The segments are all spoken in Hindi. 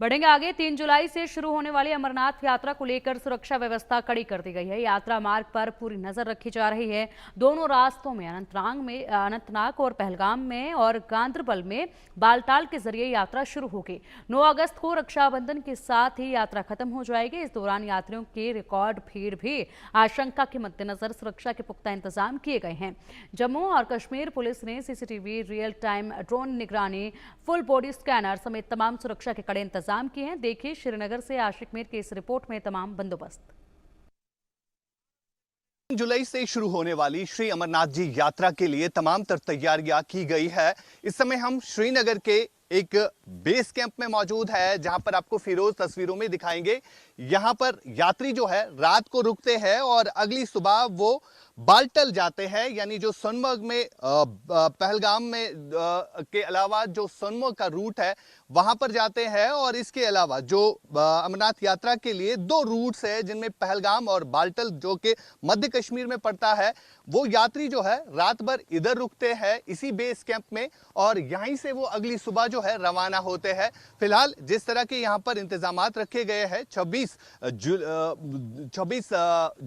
बढ़ेंगे आगे। 3 जुलाई से शुरू होने वाली अमरनाथ यात्रा को लेकर सुरक्षा व्यवस्था कड़ी कर दी गई है। यात्रा मार्ग पर पूरी नजर रखी जा रही है। दोनों रास्तों में अनंतनाग और पहलगाम में और गांदरबल में बालटाल के जरिए यात्रा शुरू होगी। 9 अगस्त को रक्षाबंधन के साथ ही यात्रा खत्म हो जाएगी। इस दौरान यात्रियों की रिकॉर्ड भीड़ भी आशंका के मद्देनजर सुरक्षा के पुख्ता इंतजाम किए गए हैं। जम्मू और कश्मीर पुलिस ने सीसीटीवी, रियल टाइम ड्रोन निगरानी, फुल बॉडी स्कैनर समेत तमाम सुरक्षा के कड़े इंतजाम किए हैं। देखिए श्रीनगर से आशिक मीर की इस रिपोर्ट में तमाम बंदोबस्त। 3 जुलाई से शुरू होने वाली श्री अमरनाथ जी यात्रा के लिए तमाम तर तैयारियां की गई है। इस समय हम श्रीनगर के एक बेस कैंप में मौजूद है, जहां पर आपको फिरोज तस्वीरों में दिखाएंगे। यहां पर यात्री जो है रात को रुकते हैं और अगली सुबह वो बालटल जाते हैं, यानी जो सोनमर्ग में पहलगाम में के अलावा जो सोनमर्ग का रूट है वहां पर जाते हैं। और इसके अलावा जो अमरनाथ यात्रा के लिए 2 रूट्स है, जिनमें पहलगाम और बालटल जो कि मध्य कश्मीर में पड़ता है, वो यात्री जो है रात भर इधर रुकते हैं इसी बेस कैंप में और यहीं से वो अगली सुबह जो है रवाना होते हैं। फिलहाल जिस तरह के यहाँ पर इंतजामात रखे गए हैं, 26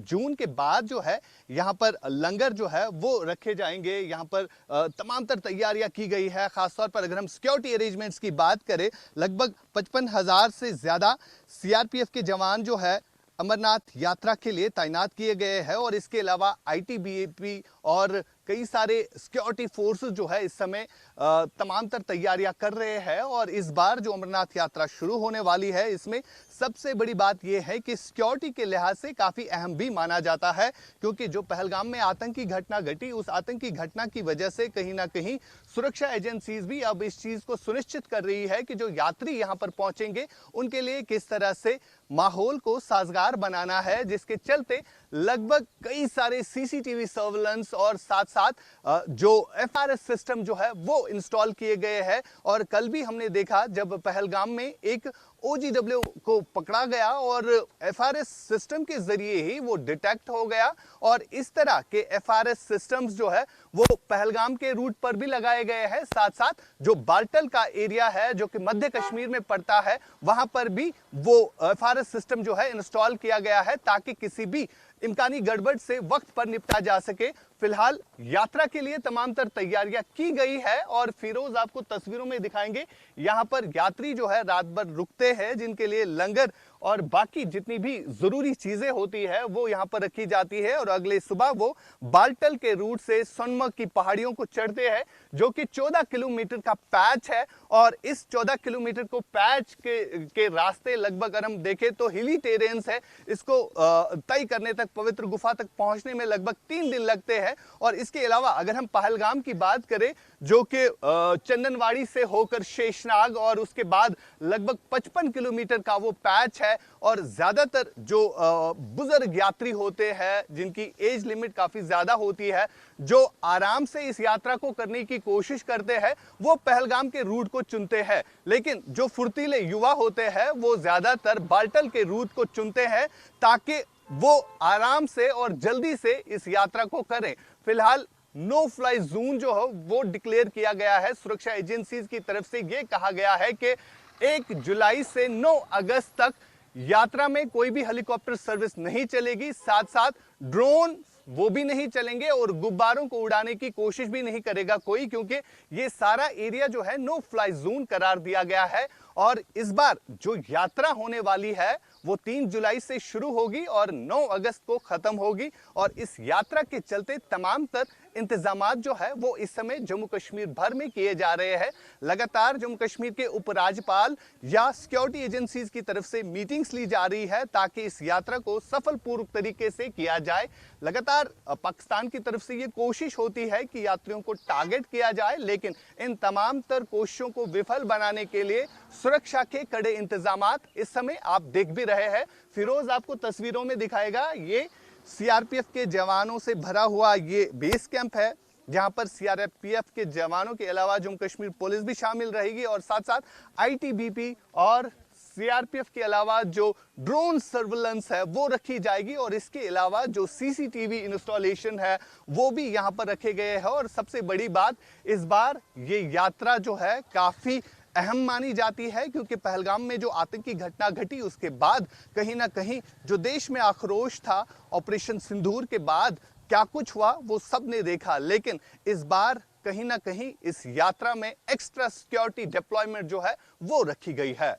जून के बाद जो है यहाँ पर लंगर जो है वो रखे जाएंगे। यहाँ पर तमाम तर तैयारियां की गई है। खासतौर पर अगर हम सिक्योरिटी अरेंजमेंट्स की बात करें, लगभग 55,000 से ज्यादा सीआरपीएफ के जवान जो है अमरनाथ यात्रा के लिए तैनात किए गए हैं और इसके अलावा आईटीबीपी और कई सारे सिक्योरिटी फोर्सेस जो है इस समय तमाम तर तैयारियां कर रहे हैं। और इस बार जो अमरनाथ यात्रा शुरू होने वाली है, इसमें सबसे बड़ी बात यह है कि सिक्योरिटी के लिहाज से काफी अहम भी माना जाता है, क्योंकि जो पहलगाम में आतंकी घटना घटी, उस आतंकी घटना की वजह से कहीं ना कहीं सुरक्षा एजेंसीज भी अब इस चीज को सुनिश्चित कर रही है कि जो यात्री यहाँ पर पहुंचेंगे उनके लिए किस तरह से माहौल को साजगार बनाना है, जिसके चलते लगभग कई सारे सीसीटीवी सर्विलेंस और साथ साथ जो एफआरएस सिस्टम जो है वो इंस्टॉल किए गए हैं। और कल भी हमने देखा जब पहलगाम में एक ओजीडब्ल्यू को पकड़ा गया और एफआरएस सिस्टम के जरिए ही वो डिटेक्ट हो गया। और इस तरह के एफआरएस सिस्टम्स जो है वो पहलगाम के रूट पर भी लगाए गए हैं। साथ साथ जो बालटल का एरिया है जो कि मध्य कश्मीर में पड़ता है, वहां पर भी वो एफआरएस सिस्टम जो है इंस्टॉल किया गया है, ताकि किसी भी इम्कानी गड़बड़ से वक्त पर निपटा जा सके। फिलहाल यात्रा के लिए तमाम तर तैयारियां की गई है और फिरोज आपको तस्वीरों में दिखाएंगे। यहां पर यात्री जो है रात भर रुकते हैं, जिनके लिए लंगर और बाकी जितनी भी जरूरी चीजें होती है वो यहां पर रखी जाती है। और अगले सुबह वो बालटल के रूट से सोनमर्ग की पहाड़ियों को चढ़ते हैं, जो कि 14 किलोमीटर का पैच है। और इस 14 किलोमीटर को पैच के रास्ते लगभग अगर हम देखें तो हिली टेरेन्स है। इसको तय करने तक, पवित्र गुफा तक पहुंचने में लगभग 3 दिन लगते हैं। और इसके अलावा अगर हम पहलगाम की बात करें, जो कि चंदनवाड़ी से होकर शेषनाग और उसके बाद लगभग 55 किलोमीटर का वो पैच है। और ज्यादातर जो बुजुर्ग यात्री होते हैं, जिनकी एज लिमिट काफी ज्यादा होती है, जो आराम से इस यात्रा को करने की कोशिश करते हैं, वो पहलगाम के रूट को चुनते हैं। लेकिन जो फुर्तीले युवा होते हैं वो ज्यादातर बालटल के रूट को चुनते हैं, ताकि वो आराम से और जल्दी से इस यात्रा को करें। फिलहाल नो फ्लाई जोन जो है वो डिक्लेयर किया गया है। सुरक्षा एजेंसीज की तरफ से यह कहा गया है कि 1 जुलाई से 9 अगस्त तक यात्रा में कोई भी हेलीकॉप्टर सर्विस नहीं चलेगी। साथ साथ ड्रोन वो भी नहीं चलेंगे और गुब्बारों को उड़ाने की कोशिश भी नहीं करेगा कोई, क्योंकि ये सारा एरिया जो है नो फ्लाई जोन करार दिया गया है। और इस बार जो यात्रा होने वाली है वो 3 जुलाई से शुरू होगी और 9 अगस्त को खत्म होगी। और इस यात्रा के चलते तमाम तर इंतजामात जो है वो इस समय जम्मू कश्मीर भर में किए जा रहे हैं। लगातार जम्मू कश्मीर के उपराज्यपाल या सिक्योरिटी एजेंसीज की तरफ से मीटिंग्स ली जा रही है, ताकि इस यात्रा को सफलपूर्वक तरीके से किया जाए। लगातार पाकिस्तान की तरफ से ये कोशिश होती है कि यात्रियों को टारगेट किया जाए, लेकिन इन तमाम तर कोशिशों को विफल बनाने के लिए सुरक्षा के कड़े इंतजामात इस समय आप देख भी रहे हैं। फिरोज आपको तस्वीरों में दिखाएगा, ये सीआरपीएफ के जवानों से भरा हुआ ये बेस कैंप है, जहां पर सीआरपीएफ के जवानों के अलावा जम्मू कश्मीर पुलिस भी शामिल रहेगी और साथ साथ आईटीबीपी और सीआरपीएफ के अलावा जो ड्रोन सर्विलेंस है वो रखी जाएगी। और इसके अलावा जो सीसीटीवी इंस्टॉलेशन है वो भी यहां पर रखे गए हैं। और सबसे बड़ी बात, इस बार ये यात्रा जो है काफी अहम मानी जाती है, क्योंकि पहलगाम में जो आतंकी घटना घटी उसके बाद कहीं ना कहीं जो देश में आक्रोश था, ऑपरेशन सिंदूर के बाद क्या कुछ हुआ वो सब ने देखा। लेकिन इस बार कहीं ना कहीं इस यात्रा में एक्स्ट्रा सिक्योरिटी डिप्लॉयमेंट जो है वो रखी गई है।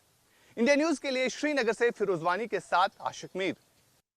इंडिया न्यूज के लिए श्रीनगर से फिरोज वानी के साथ आशिक मीर।